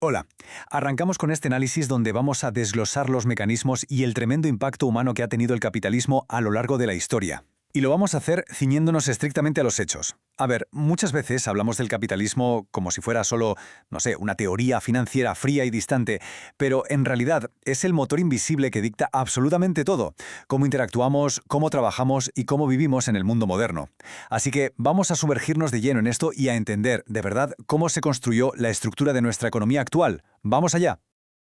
Hola, arrancamos con este análisis donde vamos a desglosar los mecanismos y el tremendo impacto humano que ha tenido el capitalismo a lo largo de la historia. Y lo vamos a hacer ciñéndonos estrictamente a los hechos. A ver, muchas veces hablamos del capitalismo como si fuera solo, no sé, una teoría financiera fría y distante, pero en realidad es el motor invisible que dicta absolutamente todo, cómo interactuamos, cómo trabajamos y cómo vivimos en el mundo moderno. Así que vamos a sumergirnos de lleno en esto y a entender, de verdad, cómo se construyó la estructura de nuestra economía actual. ¡Vamos allá!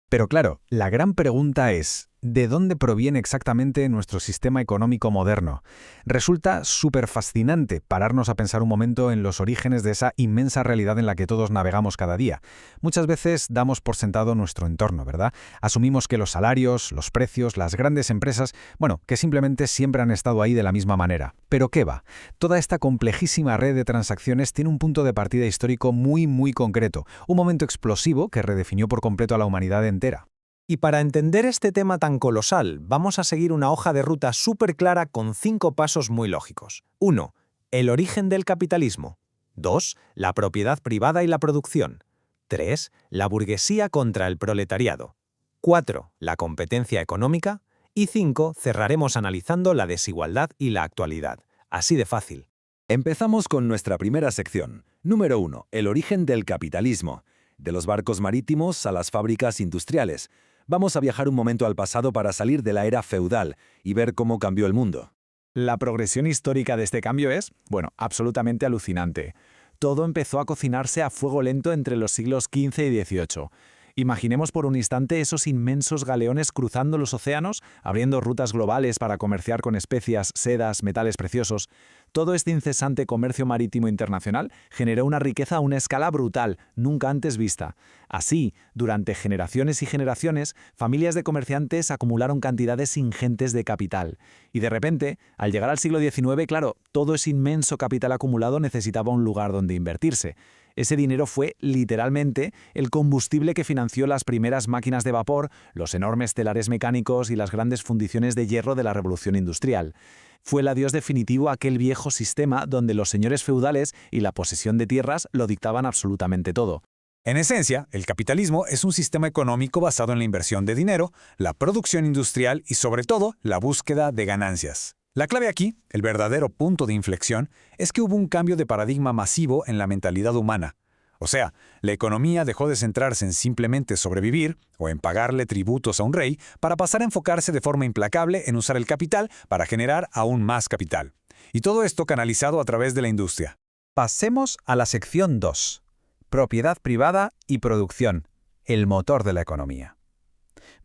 Pero claro, la gran pregunta es, ¿de dónde proviene exactamente nuestro sistema económico moderno? Resulta súper fascinante pararnos a pensar un momento en los orígenes de esa inmensa realidad en la que todos navegamos cada día. Muchas veces damos por sentado nuestro entorno, ¿verdad? Asumimos que los salarios, los precios, las grandes empresas, bueno, que simplemente siempre han estado ahí de la misma manera. ¿Pero qué va? Toda esta complejísima red de transacciones tiene un punto de partida histórico muy concreto, un momento explosivo que redefinió por completo a la humanidad entera. Y para entender este tema tan colosal, vamos a seguir una hoja de ruta súper clara con 5 pasos muy lógicos. 1. El origen del capitalismo. 2. La propiedad privada y la producción. 3. La burguesía contra el proletariado. 4. La competencia económica. Y 5. Cerraremos analizando la desigualdad y la actualidad. Así de fácil. Empezamos con nuestra primera sección. Número 1. El origen del capitalismo. De los barcos marítimos a las fábricas industriales. Vamos a viajar un momento al pasado para salir de la era feudal y ver cómo cambió el mundo. La progresión histórica de este cambio es, bueno, absolutamente alucinante. Todo empezó a cocinarse a fuego lento entre los siglos XV y XVIII. Imaginemos por un instante esos inmensos galeones cruzando los océanos, abriendo rutas globales para comerciar con especias, sedas, metales preciosos. Todo este incesante comercio marítimo internacional generó una riqueza a una escala brutal, nunca antes vista. Así, durante generaciones y generaciones, familias de comerciantes acumularon cantidades ingentes de capital. Y de repente, al llegar al siglo XIX, claro, todo ese inmenso capital acumulado necesitaba un lugar donde invertirse. Ese dinero fue, literalmente, el combustible que financió las primeras máquinas de vapor, los enormes telares mecánicos y las grandes fundiciones de hierro de la Revolución Industrial. Fue el adiós definitivo a aquel viejo sistema donde los señores feudales y la posesión de tierras lo dictaban absolutamente todo. En esencia, el capitalismo es un sistema económico basado en la inversión de dinero, la producción industrial y, sobre todo, la búsqueda de ganancias. La clave aquí, el verdadero punto de inflexión, es que hubo un cambio de paradigma masivo en la mentalidad humana. O sea, la economía dejó de centrarse en simplemente sobrevivir o en pagarle tributos a un rey para pasar a enfocarse de forma implacable en usar el capital para generar aún más capital. Y todo esto canalizado a través de la industria. Pasemos a la sección 2. Propiedad privada y producción, el motor de la economía.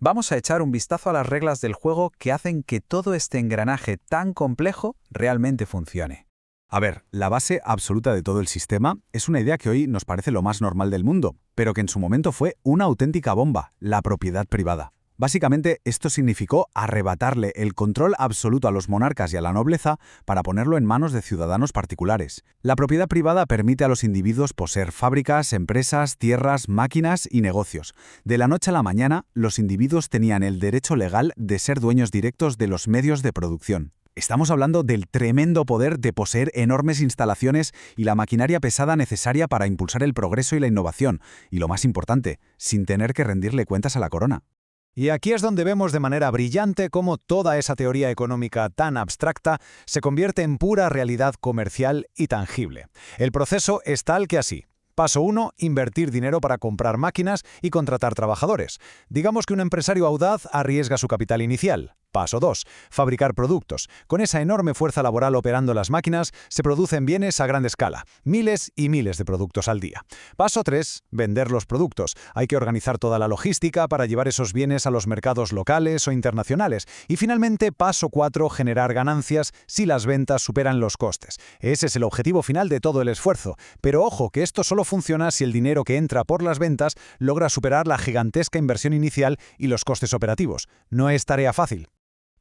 Vamos a echar un vistazo a las reglas del juego que hacen que todo este engranaje tan complejo realmente funcione. A ver, la base absoluta de todo el sistema es una idea que hoy nos parece lo más normal del mundo, pero que en su momento fue una auténtica bomba, la propiedad privada. Básicamente, esto significó arrebatarle el control absoluto a los monarcas y a la nobleza para ponerlo en manos de ciudadanos particulares. La propiedad privada permite a los individuos poseer fábricas, empresas, tierras, máquinas y negocios. De la noche a la mañana, los individuos tenían el derecho legal de ser dueños directos de los medios de producción. Estamos hablando del tremendo poder de poseer enormes instalaciones y la maquinaria pesada necesaria para impulsar el progreso y la innovación, y lo más importante, sin tener que rendirle cuentas a la corona. Y aquí es donde vemos de manera brillante cómo toda esa teoría económica tan abstracta se convierte en pura realidad comercial y tangible. El proceso es tal que así. Paso 1. Invertir dinero para comprar máquinas y contratar trabajadores. Digamos que un empresario audaz arriesga su capital inicial. Paso 2. Fabricar productos. Con esa enorme fuerza laboral operando las máquinas, se producen bienes a gran escala. Miles y miles de productos al día. Paso 3. Vender los productos. Hay que organizar toda la logística para llevar esos bienes a los mercados locales o internacionales. Y finalmente, paso 4. Generar ganancias si las ventas superan los costes. Ese es el objetivo final de todo el esfuerzo. Pero ojo, que esto solo funciona si el dinero que entra por las ventas logra superar la gigantesca inversión inicial y los costes operativos. No es tarea fácil.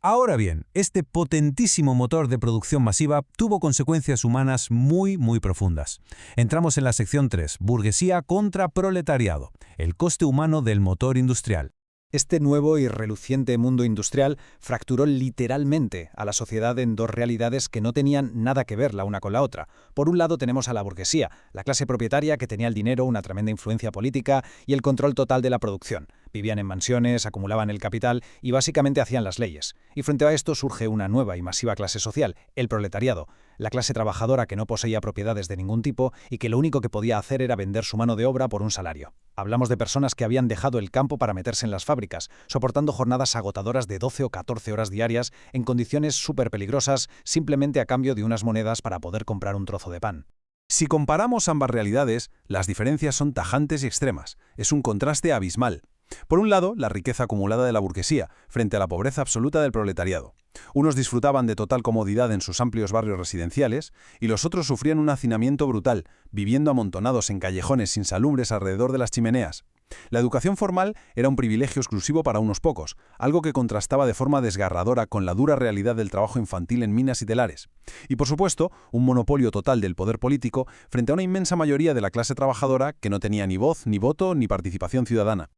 Ahora bien, este potentísimo motor de producción masiva tuvo consecuencias humanas muy profundas. Entramos en la sección 3, burguesía contra proletariado, el coste humano del motor industrial. Este nuevo y reluciente mundo industrial fracturó literalmente a la sociedad en dos realidades que no tenían nada que ver la una con la otra. Por un lado tenemos a la burguesía, la clase propietaria que tenía el dinero, una tremenda influencia política y el control total de la producción. Vivían en mansiones, acumulaban el capital y básicamente hacían las leyes. Y frente a esto surge una nueva y masiva clase social, el proletariado, la clase trabajadora que no poseía propiedades de ningún tipo y que lo único que podía hacer era vender su mano de obra por un salario. Hablamos de personas que habían dejado el campo para meterse en las fábricas, soportando jornadas agotadoras de 12 o 14 horas diarias en condiciones súper peligrosas simplemente a cambio de unas monedas para poder comprar un trozo de pan. Si comparamos ambas realidades, las diferencias son tajantes y extremas. Es un contraste abismal. Por un lado, la riqueza acumulada de la burguesía, frente a la pobreza absoluta del proletariado. Unos disfrutaban de total comodidad en sus amplios barrios residenciales, y los otros sufrían un hacinamiento brutal, viviendo amontonados en callejones insalubres alrededor de las chimeneas. La educación formal era un privilegio exclusivo para unos pocos, algo que contrastaba de forma desgarradora con la dura realidad del trabajo infantil en minas y telares. Y por supuesto, un monopolio total del poder político frente a una inmensa mayoría de la clase trabajadora que no tenía ni voz, ni voto, ni participación ciudadana.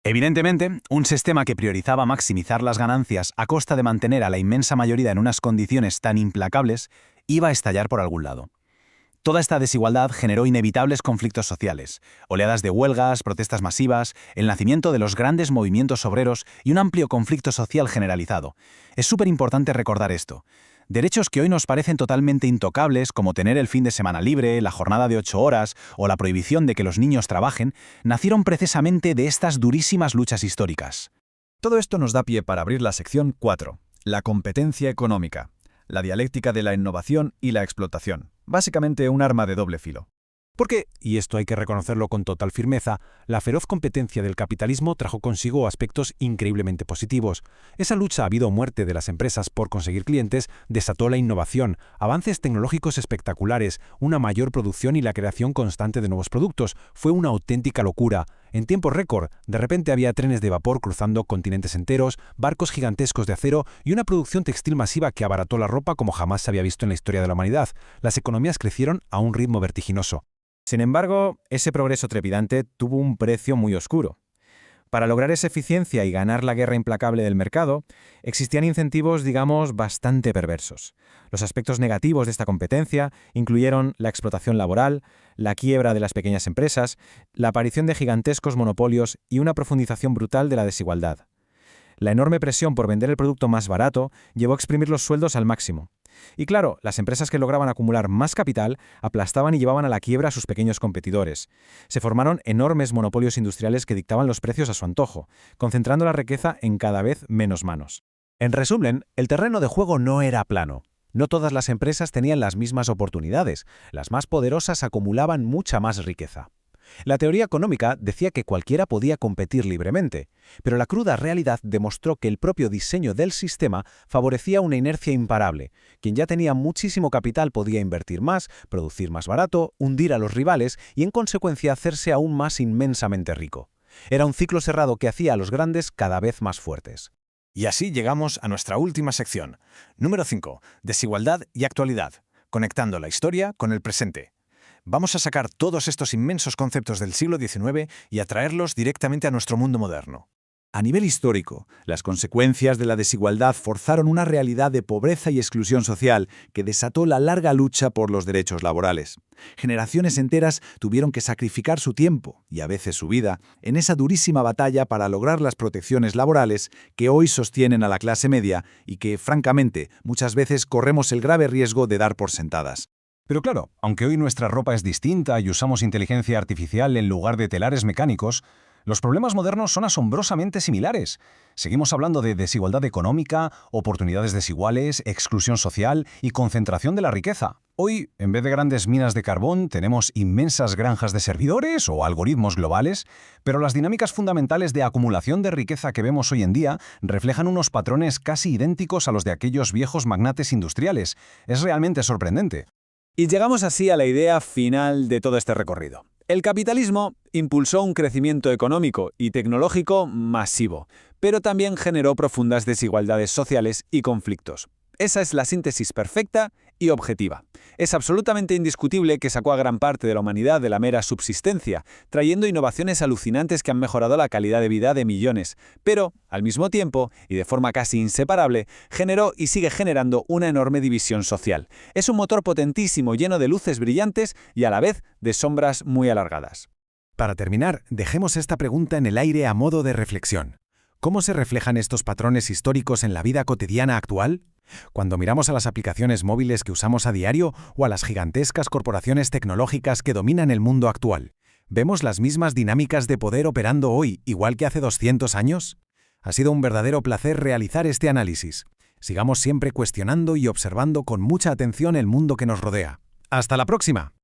Evidentemente, un sistema que priorizaba maximizar las ganancias a costa de mantener a la inmensa mayoría en unas condiciones tan implacables iba a estallar por algún lado. Toda esta desigualdad generó inevitables conflictos sociales, oleadas de huelgas, protestas masivas, el nacimiento de los grandes movimientos obreros y un amplio conflicto social generalizado. Es súper importante recordar esto. Derechos que hoy nos parecen totalmente intocables, como tener el fin de semana libre, la jornada de 8 horas o la prohibición de que los niños trabajen, nacieron precisamente de estas durísimas luchas históricas. Todo esto nos da pie para abrir la sección 4, la competencia económica, la dialéctica de la innovación y la explotación. Básicamente un arma de doble filo. Porque, y esto hay que reconocerlo con total firmeza, la feroz competencia del capitalismo trajo consigo aspectos increíblemente positivos. Esa lucha a vida o muerte de las empresas por conseguir clientes desató la innovación, avances tecnológicos espectaculares, una mayor producción y la creación constante de nuevos productos. Fue una auténtica locura. En tiempo récord, de repente había trenes de vapor cruzando continentes enteros, barcos gigantescos de acero y una producción textil masiva que abarató la ropa como jamás se había visto en la historia de la humanidad. Las economías crecieron a un ritmo vertiginoso. Sin embargo, ese progreso trepidante tuvo un precio muy oscuro. Para lograr esa eficiencia y ganar la guerra implacable del mercado, existían incentivos, digamos, bastante perversos. Los aspectos negativos de esta competencia incluyeron la explotación laboral, la quiebra de las pequeñas empresas, la aparición de gigantescos monopolios y una profundización brutal de la desigualdad. La enorme presión por vender el producto más barato llevó a exprimir los sueldos al máximo. Y claro, las empresas que lograban acumular más capital aplastaban y llevaban a la quiebra a sus pequeños competidores. Se formaron enormes monopolios industriales que dictaban los precios a su antojo, concentrando la riqueza en cada vez menos manos. En resumen, el terreno de juego no era plano. No todas las empresas tenían las mismas oportunidades. Las más poderosas acumulaban mucha más riqueza. La teoría económica decía que cualquiera podía competir libremente, pero la cruda realidad demostró que el propio diseño del sistema favorecía una inercia imparable. Quien ya tenía muchísimo capital podía invertir más, producir más barato, hundir a los rivales y en consecuencia hacerse aún más inmensamente rico. Era un ciclo cerrado que hacía a los grandes cada vez más fuertes. Y así llegamos a nuestra última sección. Número 5. Desigualdad y actualidad. Conectando la historia con el presente. Vamos a sacar todos estos inmensos conceptos del siglo XIX y a traerlos directamente a nuestro mundo moderno. A nivel histórico, las consecuencias de la desigualdad forzaron una realidad de pobreza y exclusión social que desató la larga lucha por los derechos laborales. Generaciones enteras tuvieron que sacrificar su tiempo, y a veces su vida, en esa durísima batalla para lograr las protecciones laborales que hoy sostienen a la clase media y que, francamente, muchas veces corremos el grave riesgo de dar por sentadas. Pero claro, aunque hoy nuestra ropa es distinta y usamos inteligencia artificial en lugar de telares mecánicos, los problemas modernos son asombrosamente similares. Seguimos hablando de desigualdad económica, oportunidades desiguales, exclusión social y concentración de la riqueza. Hoy, en vez de grandes minas de carbón, tenemos inmensas granjas de servidores o algoritmos globales, pero las dinámicas fundamentales de acumulación de riqueza que vemos hoy en día reflejan unos patrones casi idénticos a los de aquellos viejos magnates industriales. Es realmente sorprendente. Y llegamos así a la idea final de todo este recorrido. El capitalismo impulsó un crecimiento económico y tecnológico masivo, pero también generó profundas desigualdades sociales y conflictos. Esa es la síntesis perfecta y objetiva. Es absolutamente indiscutible que sacó a gran parte de la humanidad de la mera subsistencia, trayendo innovaciones alucinantes que han mejorado la calidad de vida de millones, pero, al mismo tiempo, y de forma casi inseparable, generó y sigue generando una enorme división social. Es un motor potentísimo lleno de luces brillantes y a la vez de sombras muy alargadas. Para terminar, dejemos esta pregunta en el aire a modo de reflexión. ¿Cómo se reflejan estos patrones históricos en la vida cotidiana actual? Cuando miramos a las aplicaciones móviles que usamos a diario o a las gigantescas corporaciones tecnológicas que dominan el mundo actual, ¿vemos las mismas dinámicas de poder operando hoy, igual que hace 200 años? Ha sido un verdadero placer realizar este análisis. Sigamos siempre cuestionando y observando con mucha atención el mundo que nos rodea. ¡Hasta la próxima!